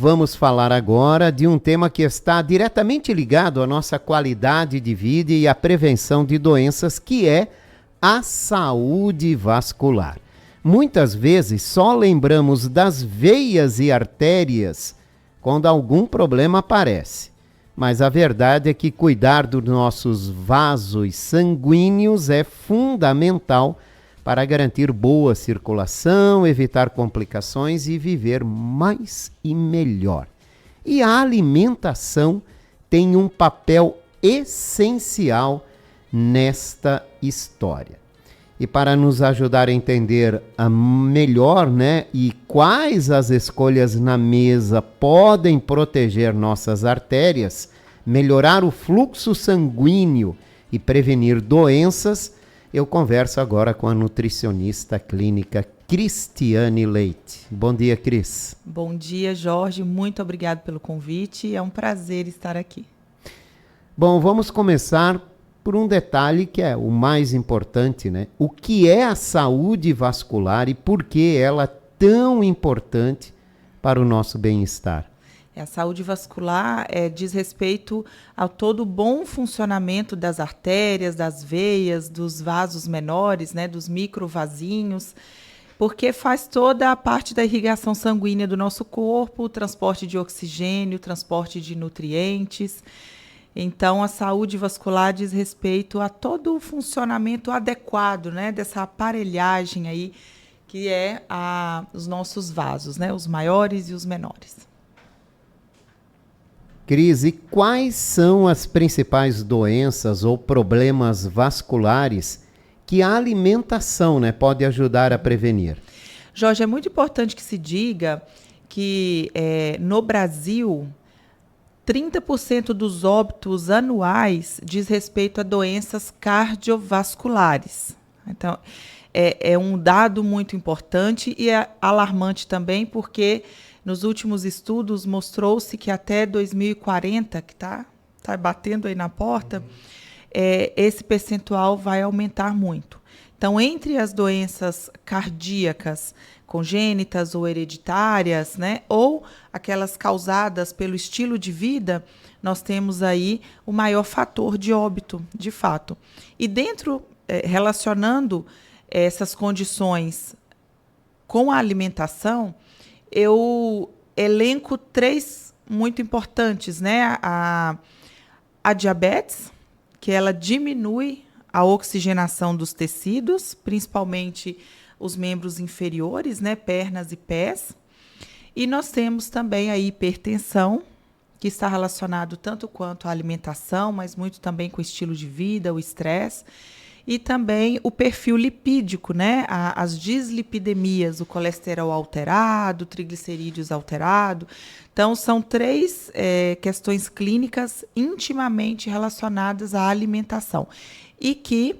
Vamos falar agora de um tema que está diretamente ligado à nossa qualidade de vida e à prevenção de doenças, que é a saúde vascular. Muitas vezes só lembramos das veias e artérias quando algum problema aparece. Mas a verdade é que cuidar dos nossos vasos sanguíneos é fundamental para garantir boa circulação, evitar complicações e viver mais e melhor. E a alimentação tem um papel essencial nesta história. E para nos ajudar a entender melhor, e quais as escolhas na mesa podem proteger nossas artérias, melhorar o fluxo sanguíneo e prevenir doenças, eu converso agora com a nutricionista clínica Cristiane Leite. Bom dia, Cris. Bom dia, Jorge. Muito obrigado pelo convite. É um prazer estar aqui. Bom, vamos começar por um detalhe que é o mais importante, O que é a saúde vascular e por que ela é tão importante para o nosso bem-estar? A saúde vascular diz respeito ao todo o bom funcionamento das artérias, das veias, dos vasos menores, dos microvasinhos, porque faz toda a parte da irrigação sanguínea do nosso corpo, o transporte de oxigênio, o transporte de nutrientes. Então, a saúde vascular diz respeito a todo o funcionamento adequado, dessa aparelhagem aí, que é os nossos vasos, os maiores e os menores. Cris, e quais são as principais doenças ou problemas vasculares que a alimentação pode ajudar a prevenir? Jorge, é muito importante que se diga que no Brasil, 30% dos óbitos anuais diz respeito a doenças cardiovasculares. Então, é um dado muito importante e é alarmante também, porque nos últimos estudos mostrou-se que até 2040, que está batendo aí na porta, esse percentual vai aumentar muito. Então, entre as doenças cardíacas congênitas ou hereditárias, ou aquelas causadas pelo estilo de vida, nós temos aí o maior fator de óbito, de fato. E relacionando essas condições com a alimentação, eu elenco 3 muito importantes, a diabetes, que ela diminui a oxigenação dos tecidos, principalmente os membros inferiores, pernas e pés. E nós temos também a hipertensão, que está relacionado tanto quanto à alimentação, mas muito também com o estilo de vida, o estresse. E também o perfil lipídico, as dislipidemias, o colesterol alterado, triglicerídeos alterado. Então, são 3 questões clínicas intimamente relacionadas à alimentação e que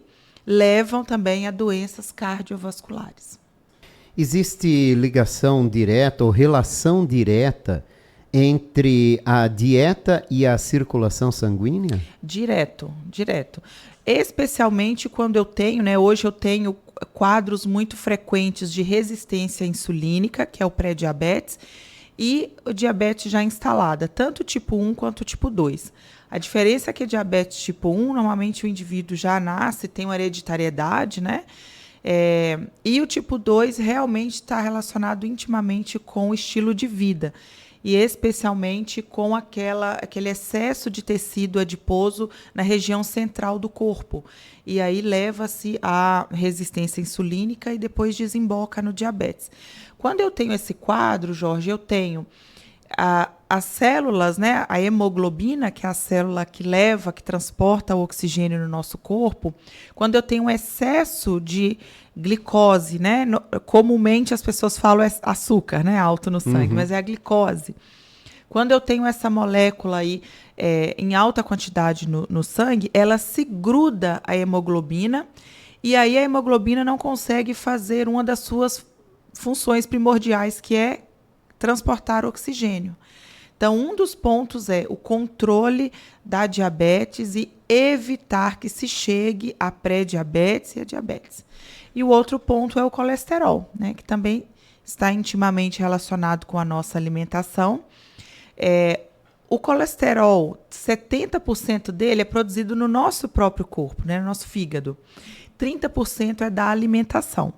levam também a doenças cardiovasculares. Existe ligação direta ou relação direta entre a dieta e a circulação sanguínea? Direto. Especialmente quando eu tenho, hoje eu tenho quadros muito frequentes de resistência insulínica, que é o pré-diabetes, e o diabetes já instalada, tanto tipo 1 quanto tipo 2. A diferença é que diabetes tipo 1, normalmente o indivíduo já nasce, tem uma hereditariedade, e o tipo 2 realmente está relacionado intimamente com o estilo de vida. E especialmente com aquele excesso de tecido adiposo na região central do corpo. E aí leva-se à resistência insulínica e depois desemboca no diabetes. Quando eu tenho esse quadro, Jorge, eu tenho as células, a hemoglobina, que é a célula que transporta o oxigênio no nosso corpo. Quando eu tenho um excesso de glicose, comumente as pessoas falam açúcar, alto no sangue, mas é a glicose. Quando eu tenho essa molécula aí em alta quantidade no sangue, ela se gruda à hemoglobina e aí a hemoglobina não consegue fazer uma das suas funções primordiais, que é transportar oxigênio. Então, um dos pontos é o controle da diabetes e evitar que se chegue à pré-diabetes e à diabetes. E o outro ponto é o colesterol, que também está intimamente relacionado com a nossa alimentação. O colesterol, 70% dele é produzido no nosso próprio corpo, né, no nosso fígado. 30% é da alimentação.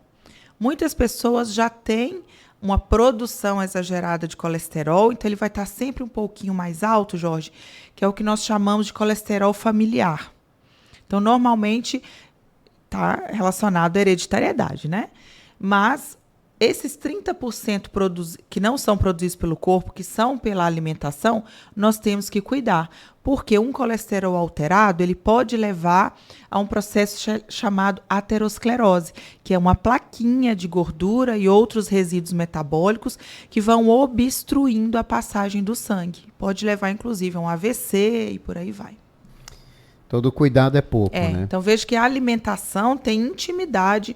Muitas pessoas já têm uma produção exagerada de colesterol, então ele vai estar sempre um pouquinho mais alto, Jorge, que é o que nós chamamos de colesterol familiar. Então, normalmente, está relacionado à hereditariedade, né? Mas esses 30% que não são produzidos pelo corpo, que são pela alimentação, nós temos que cuidar. Porque um colesterol alterado, ele pode levar a um processo chamado aterosclerose, que é uma plaquinha de gordura e outros resíduos metabólicos que vão obstruindo a passagem do sangue. Pode levar, inclusive, a um AVC e por aí vai. Todo cuidado é pouco, né? Então, vejo que a alimentação tem intimidade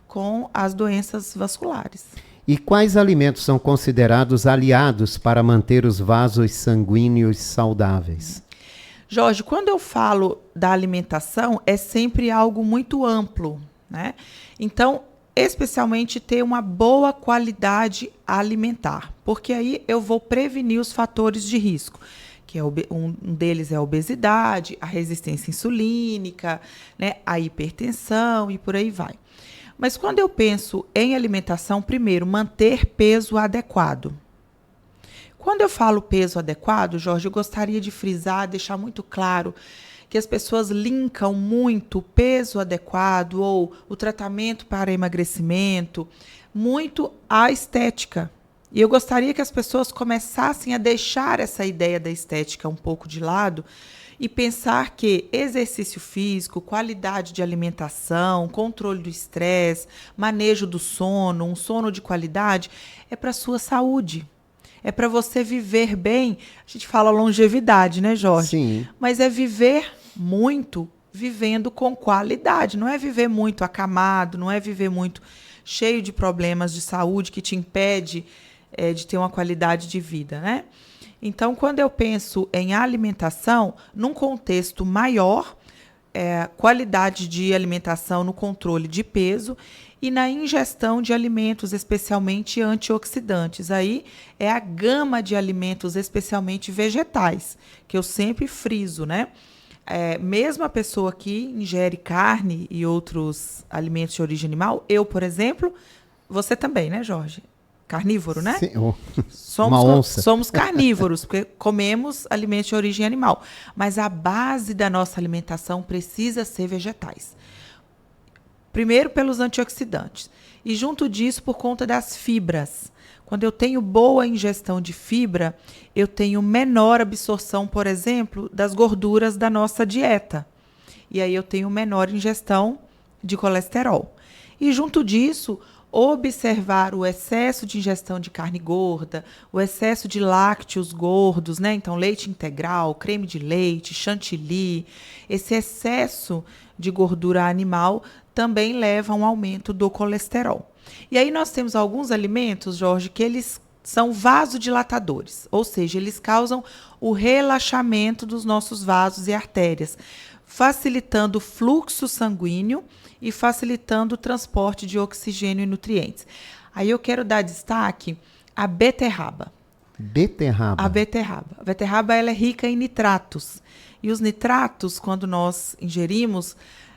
com as doenças vasculares. E quais alimentos são considerados aliados para manter os vasos sanguíneos saudáveis? Jorge, quando eu falo da alimentação, é sempre algo muito amplo, né? Então, especialmente ter uma boa qualidade alimentar, porque aí eu vou prevenir os fatores de risco, que é um deles é a obesidade, a resistência insulínica, né, a hipertensão e por aí vai. Mas quando eu penso em alimentação, primeiro, manter peso adequado. Quando eu falo peso adequado, Jorge, eu gostaria de frisar, deixar muito claro que as pessoas linkam muito o peso adequado ou o tratamento para emagrecimento muito à estética. E eu gostaria que as pessoas começassem a deixar essa ideia da estética um pouco de lado e pensar que exercício físico, qualidade de alimentação, controle do estresse, manejo do sono, um sono de qualidade, é para a sua saúde. É para você viver bem. A gente fala longevidade, né, Jorge? Sim. Mas é viver muito, vivendo com qualidade. Não é viver muito acamado, não é viver muito cheio de problemas de saúde que te impede de ter uma qualidade de vida, né? Então, quando eu penso em alimentação, num contexto maior, qualidade de alimentação no controle de peso e na ingestão de alimentos, especialmente antioxidantes. Aí é a gama de alimentos, especialmente vegetais, que eu sempre friso, né? Mesmo a pessoa que ingere carne e outros alimentos de origem animal, eu, por exemplo, você também, né, Jorge? Carnívoro, né? Sim, uma onça. Somos carnívoros, porque comemos alimentos de origem animal. Mas a base da nossa alimentação precisa ser vegetais. Primeiro, pelos antioxidantes. E junto disso, por conta das fibras. Quando eu tenho boa ingestão de fibra, eu tenho menor absorção, por exemplo, das gorduras da nossa dieta. E aí eu tenho menor ingestão de colesterol. E junto disso, observar o excesso de ingestão de carne gorda, o excesso de lácteos gordos, né? Então, leite integral, creme de leite, chantilly, esse excesso de gordura animal também leva a um aumento do colesterol. E aí nós temos alguns alimentos, Jorge, que eles são vasodilatadores, ou seja, eles causam o relaxamento dos nossos vasos e artérias, facilitando o fluxo sanguíneo e facilitando o transporte de oxigênio e nutrientes. Aí eu quero dar destaque à beterraba. Beterraba. A beterraba. A beterraba ela é rica em nitratos. E os nitratos, quando nós ingerimos,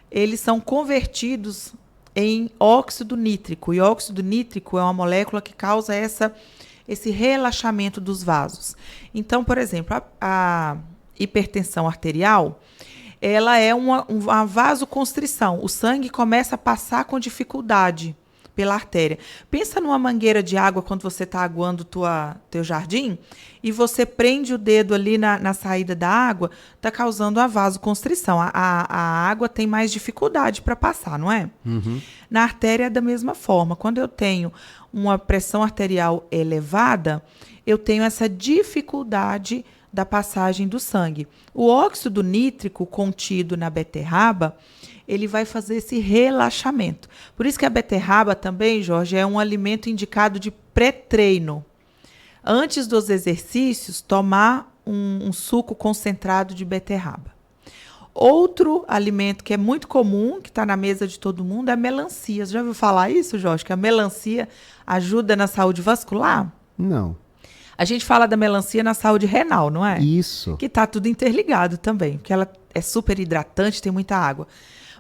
eles são convertidos em óxido nítrico. E óxido nítrico é uma molécula que causa esse relaxamento dos vasos. Então, por exemplo, a hipertensão arterial, ela é uma vasoconstrição. O sangue começa a passar com dificuldade pela artéria. Pensa numa mangueira de água quando você está aguando teu jardim e você prende o dedo ali na saída da água, está causando a vasoconstrição. A água tem mais dificuldade para passar, não é? Uhum. Na artéria é da mesma forma. Quando eu tenho uma pressão arterial elevada, eu tenho essa dificuldade da passagem do sangue. O óxido nítrico contido na beterraba, ele vai fazer esse relaxamento. Por isso que a beterraba também, Jorge, é um alimento indicado de pré-treino. Antes dos exercícios, tomar um suco concentrado de beterraba. Outro alimento que é muito comum, que está na mesa de todo mundo, é a melancia. Você já ouviu falar isso, Jorge? Que a melancia ajuda na saúde vascular? Não. A gente fala da melancia na saúde renal, não é? Isso. Que está tudo interligado também, porque ela é super hidratante, tem muita água.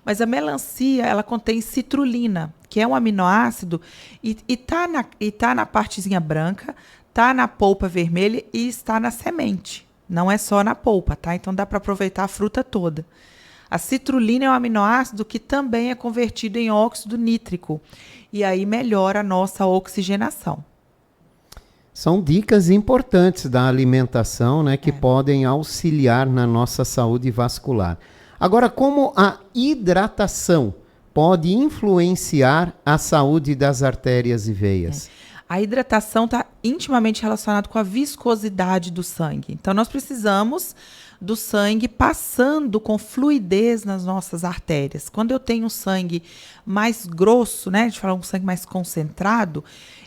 Mas a melancia, ela contém citrulina, que é um aminoácido, e tá na partezinha branca, tá na polpa vermelha e está na semente. Não é só na polpa, tá? Então dá para aproveitar a fruta toda. A citrulina é um aminoácido que também é convertido em óxido nítrico. E aí melhora a nossa oxigenação. São dicas importantes da alimentação, né, que podem auxiliar na nossa saúde vascular. Agora, como a hidratação pode influenciar a saúde das artérias e veias? A hidratação está intimamente relacionada com a viscosidade do sangue. Então, nós precisamos do sangue passando com fluidez nas nossas artérias. Quando eu tenho um sangue mais grosso, né, de falar um sangue mais concentrado,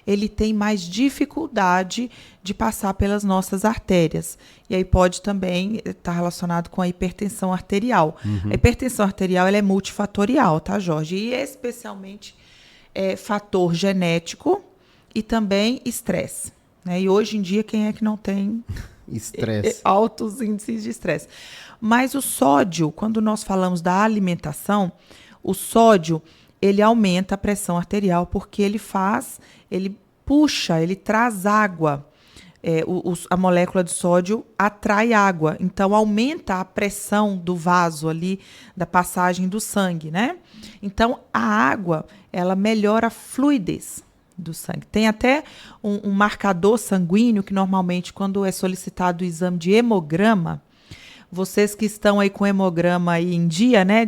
ele tem mais dificuldade de passar pelas nossas artérias. E aí pode também estar relacionado com a hipertensão arterial. A hipertensão arterial ela é multifatorial, tá, Jorge? E especialmente fator genético e também estresse. Né? E hoje em dia, quem é que não tem estresse? Altos índices de estresse. Mas o sódio, quando nós falamos da alimentação, o sódio, ele aumenta a pressão arterial porque ele puxa, ele traz água. A molécula de sódio atrai água, então aumenta a pressão do vaso ali, da passagem do sangue, né? Então, a água, ela melhora a fluidez do sangue. Tem até um marcador sanguíneo que normalmente, quando é solicitado o exame de hemograma, vocês que estão aí com hemograma aí em dia, né,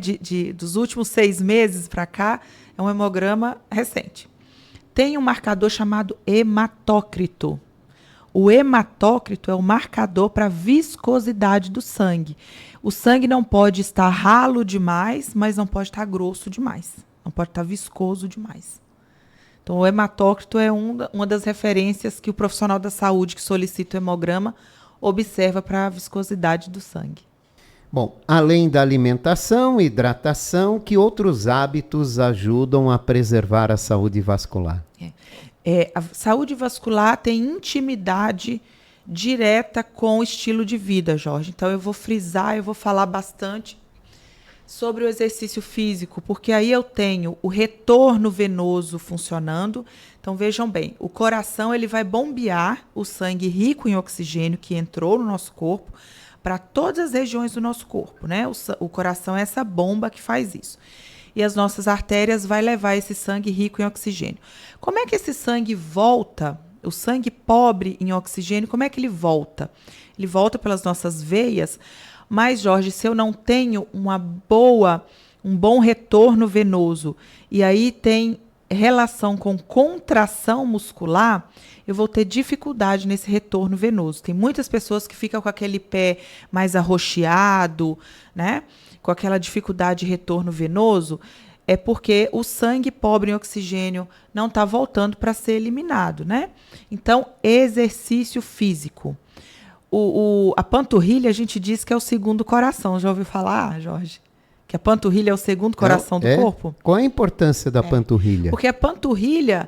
dos últimos 6 meses para cá, é um hemograma recente. Tem um marcador chamado hematócrito. O hematócrito é o marcador para a viscosidade do sangue. O sangue não pode estar ralo demais, mas não pode estar grosso demais. Não pode estar viscoso demais. Então, o hematócrito é uma das referências que o profissional da saúde que solicita o hemograma observa para a viscosidade do sangue. Bom, além da alimentação, hidratação, que outros hábitos ajudam a preservar a saúde vascular? A saúde vascular tem intimidade direta com o estilo de vida, Jorge. Então, eu vou frisar, eu vou falar bastante sobre o exercício físico, porque aí eu tenho o retorno venoso funcionando. Então, vejam bem, o coração ele vai bombear o sangue rico em oxigênio que entrou no nosso corpo para todas as regiões do nosso corpo, né? O coração é essa bomba que faz isso. E as nossas artérias vai levar esse sangue rico em oxigênio. Como é que esse sangue volta? O sangue pobre em oxigênio, como é que ele volta? Ele volta pelas nossas veias. Mas, Jorge, se eu não tenho um bom retorno venoso e aí tem relação com contração muscular, eu vou ter dificuldade nesse retorno venoso. Tem muitas pessoas que ficam com aquele pé mais arroxeado, né? Com aquela dificuldade de retorno venoso, é porque o sangue pobre em oxigênio não está voltando para ser eliminado, né? Então, exercício físico. A panturrilha, a gente diz que é o segundo coração. Já ouviu falar, Jorge? Que a panturrilha é o segundo coração do corpo? Qual a importância da panturrilha? Porque a panturrilha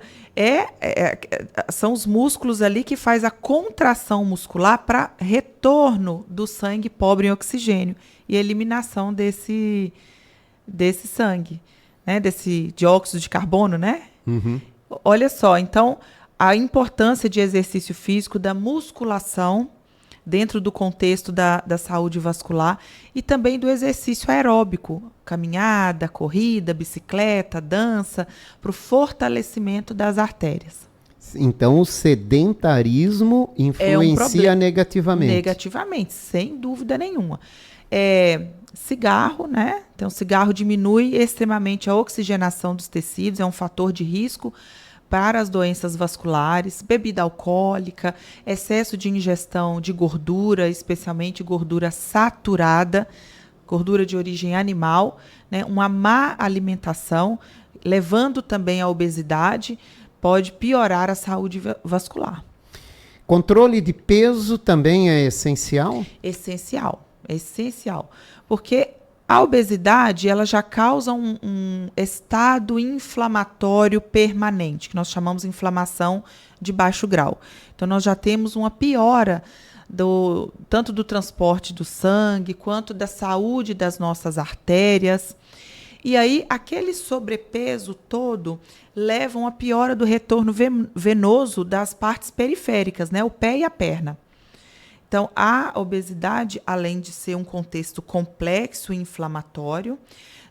são os músculos ali que faz a contração muscular para retorno do sangue pobre em oxigênio e eliminação desse sangue, né? Desse dióxido de carbono, né? Uhum. Olha só, então, a importância de exercício físico, da musculação, dentro do contexto da saúde vascular e também do exercício aeróbico, caminhada, corrida, bicicleta, dança, para o fortalecimento das artérias. Então, o sedentarismo influencia negativamente. Negativamente, sem dúvida nenhuma. Cigarro, né? Então, o cigarro diminui extremamente a oxigenação dos tecidos, é um fator de risco para as doenças vasculares, bebida alcoólica, excesso de ingestão de gordura, especialmente gordura saturada, gordura de origem animal, né? Uma má alimentação, levando também à obesidade, pode piorar a saúde vascular. Controle de peso também é essencial? Essencial, essencial. Porque A obesidade, ela já causa um estado inflamatório permanente, que nós chamamos de inflamação de baixo grau. Então, nós já temos uma piora tanto do transporte do sangue, quanto da saúde das nossas artérias. E aí, aquele sobrepeso todo leva a uma piora do retorno venoso das partes periféricas, né? O pé e a perna. Então, a obesidade, além de ser um contexto complexo e inflamatório,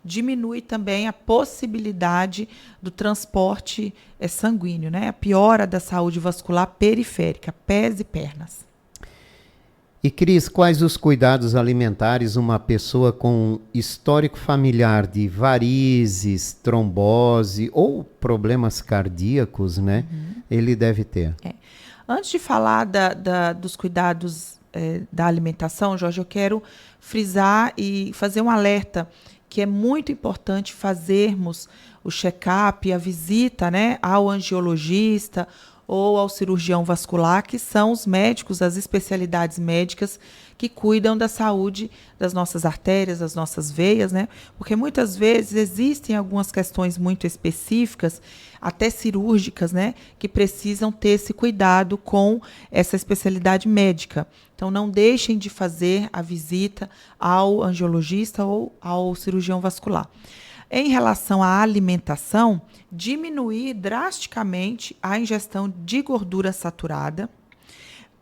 diminui também a possibilidade do transporte sanguíneo, né? A piora da saúde vascular periférica, pés e pernas. E Cris, quais os cuidados alimentares uma pessoa com histórico familiar de varizes, trombose ou problemas cardíacos, né? Ele deve ter? Antes de falar dos cuidados da alimentação, Jorge, eu quero frisar e fazer um alerta que é muito importante fazermos o check-up, a visita, né, ao angiologista ou ao cirurgião vascular, que são os médicos, as especialidades médicas que cuidam da saúde das nossas artérias, das nossas veias, né? Porque muitas vezes existem algumas questões muito específicas, até cirúrgicas, né, que precisam ter esse cuidado com essa especialidade médica. Então, não deixem de fazer a visita ao angiologista ou ao cirurgião vascular. Em relação à alimentação, diminuir drasticamente a ingestão de gordura saturada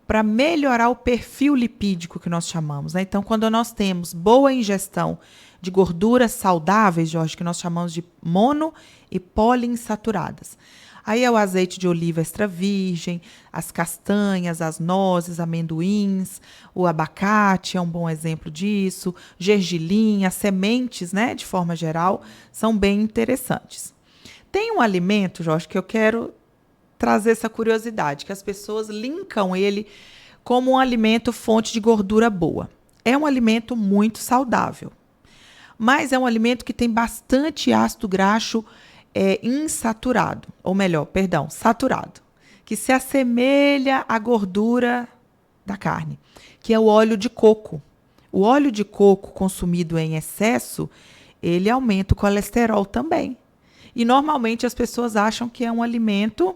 para melhorar o perfil lipídico que nós chamamos, né? Então, quando nós temos boa ingestão de gorduras saudáveis, Jorge, que nós chamamos de mono e poliinsaturadas. Aí é o azeite de oliva extra virgem, as castanhas, as nozes, amendoins, o abacate é um bom exemplo disso, gergelim, as sementes, né, de forma geral, são bem interessantes. Tem um alimento, Jorge, que eu quero trazer essa curiosidade, que as pessoas linkam ele como um alimento fonte de gordura boa. É um alimento muito saudável, mas é um alimento que tem bastante ácido graxo insaturado, ou melhor, perdão, saturado, que se assemelha à gordura da carne, que é o óleo de coco. O óleo de coco consumido em excesso, ele aumenta o colesterol também. E normalmente as pessoas acham que é um alimento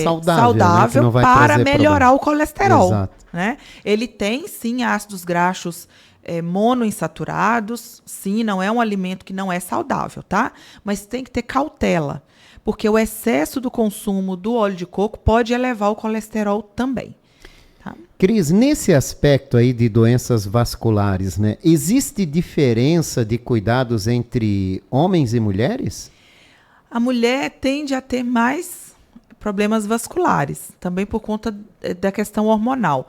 saudável, né? Para melhorar o colesterol. Exato. Né? Ele tem, sim, ácidos graxos monoinsaturados, sim, não é um alimento que não é saudável, tá? Mas tem que ter cautela, porque o excesso do consumo do óleo de coco pode elevar o colesterol também. Tá? Cris, nesse aspecto aí de doenças vasculares, né, existe diferença de cuidados entre homens e mulheres? A mulher tende a ter mais problemas vasculares, também por conta da questão hormonal.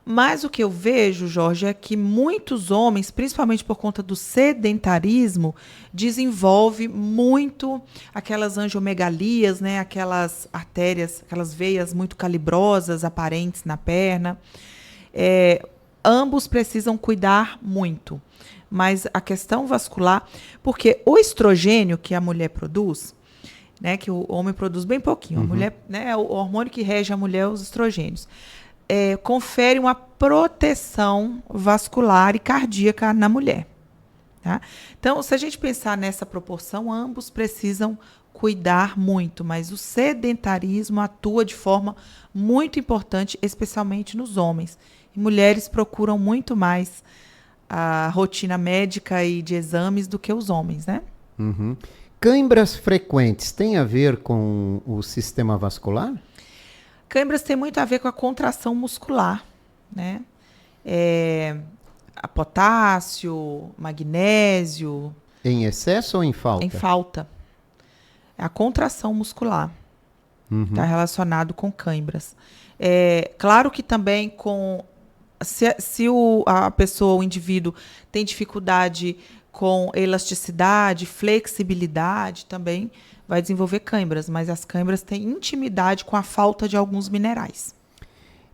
Mas o que eu vejo, Jorge, é que muitos homens, principalmente por conta do sedentarismo, desenvolvem muito aquelas angiomegalias, né? Aquelas artérias, aquelas veias muito calibrosas, aparentes na perna. Ambos precisam cuidar muito. Mas a questão vascular, porque o estrogênio que a mulher produz, né, que o homem produz bem pouquinho, a mulher, né, o hormônio que rege a mulher é os estrogênios. Confere uma proteção vascular e cardíaca na mulher. Tá? Então, se a gente pensar nessa proporção, ambos precisam cuidar muito, mas o sedentarismo atua de forma muito importante, especialmente nos homens. E mulheres procuram muito mais a rotina médica e de exames do que os homens, né? Cãibras frequentes têm a ver com o sistema vascular? Cãibras tem muito a ver com a contração muscular, né? A potássio, magnésio. Em excesso ou em falta? Em falta. É a contração muscular. Está relacionado com cãibras. Claro que também com... Se a pessoa, o indivíduo, tem dificuldade com elasticidade, flexibilidade, também vai desenvolver cãibras, mas as cãibras têm intimidade com a falta de alguns minerais.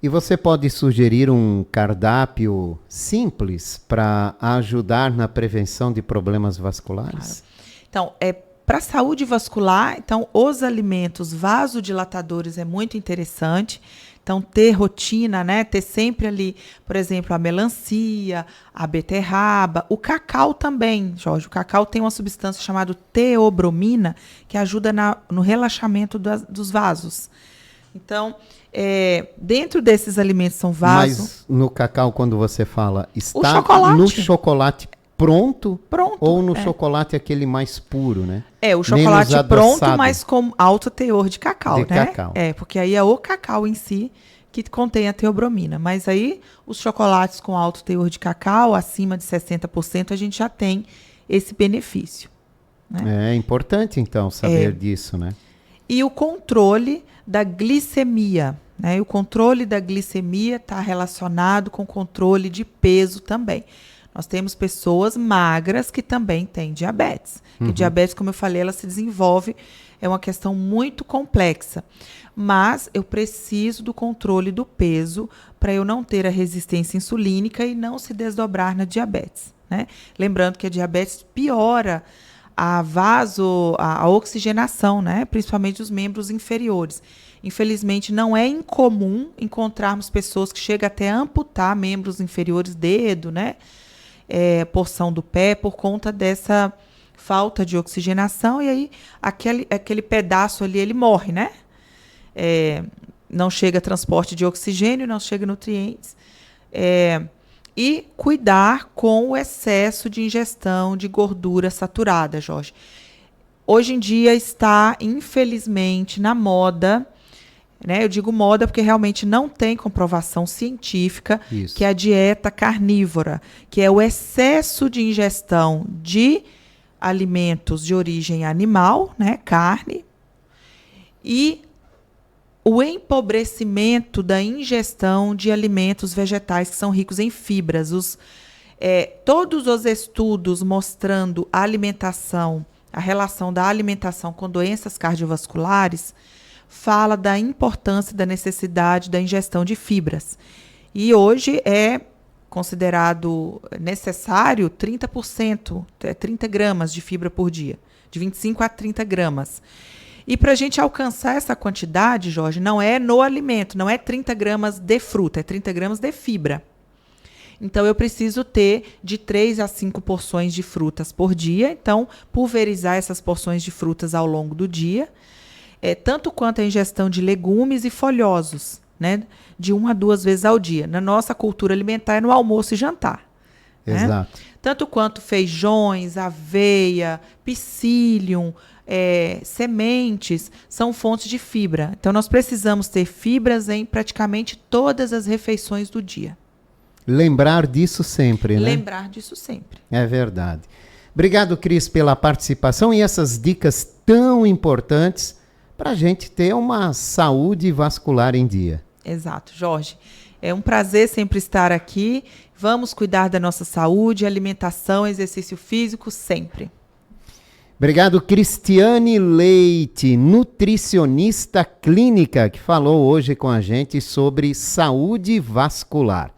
E você pode sugerir um cardápio simples para ajudar na prevenção de problemas vasculares? Claro. Então, para a saúde vascular, então, os alimentos vasodilatadores é muito interessante. Então, ter rotina, né? Ter sempre ali, por exemplo, a melancia, a beterraba, o cacau também, Jorge. O cacau tem uma substância chamada teobromina, que ajuda no relaxamento dos vasos. Então, dentro desses alimentos são vasos. Mas no cacau, quando você fala, está chocolate. no chocolate pronto ou no é. chocolate aquele mais puro, né? O chocolate Menos pronto, adoçado. mas com alto teor de cacau, De né? cacau. Porque aí é o cacau em si que contém a teobromina. Mas aí, os chocolates com alto teor de cacau, acima de 60%, a gente já tem esse benefício. Né? É importante, então, saber disso, né? E o controle da glicemia. Né? E o controle da glicemia está relacionado com o controle de peso também. Nós temos pessoas magras que também têm diabetes. E diabetes, como eu falei, ela se desenvolve, é uma questão muito complexa. Mas eu preciso do controle do peso para eu não ter a resistência insulínica e não se desdobrar na diabetes. Né? Lembrando que a diabetes piora a oxigenação, né? Principalmente os membros inferiores. Infelizmente, não é incomum encontrarmos pessoas que chegam até a amputar membros inferiores, dedo, né? Porção do pé, por conta dessa falta de oxigenação, e aí aquele pedaço ali, ele morre, né? Não chega transporte de oxigênio, não chega nutrientes. E cuidar com o excesso de ingestão de gordura saturada, Jorge. Hoje em dia está, infelizmente, na moda, né? Eu digo moda porque realmente não tem comprovação científica, que é a dieta carnívora, que é o excesso de ingestão de alimentos de origem animal, né? Carne, e o empobrecimento da ingestão de alimentos vegetais que são ricos em fibras. Todos os estudos mostrando a relação da alimentação com doenças cardiovasculares, fala da importância da necessidade da ingestão de fibras. E hoje é considerado necessário 30%, 30 gramas de fibra por dia, de 25 a 30 gramas. E para a gente alcançar essa quantidade, Jorge, não é no alimento, não é 30 gramas de fruta, é 30 gramas de fibra. Então, eu preciso ter de 3 a 5 porções de frutas por dia. Então, pulverizar essas porções de frutas ao longo do dia. Tanto quanto a ingestão de legumes e folhosos, né? De 1 a 2 vezes ao dia. Na nossa cultura alimentar é no almoço e jantar. Exato. Né? Tanto quanto feijões, aveia, psyllium, sementes, são fontes de fibra. Então, nós precisamos ter fibras em praticamente todas as refeições do dia. Lembrar disso sempre, né? Lembrar disso sempre. É verdade. Obrigado, Cris, pela participação e essas dicas tão importantes para a gente ter uma saúde vascular em dia. Exato, Jorge. É um prazer sempre estar aqui. Vamos cuidar da nossa saúde, alimentação, exercício físico, sempre. Obrigado, Cristiane Leite, nutricionista clínica, que falou hoje com a gente sobre saúde vascular.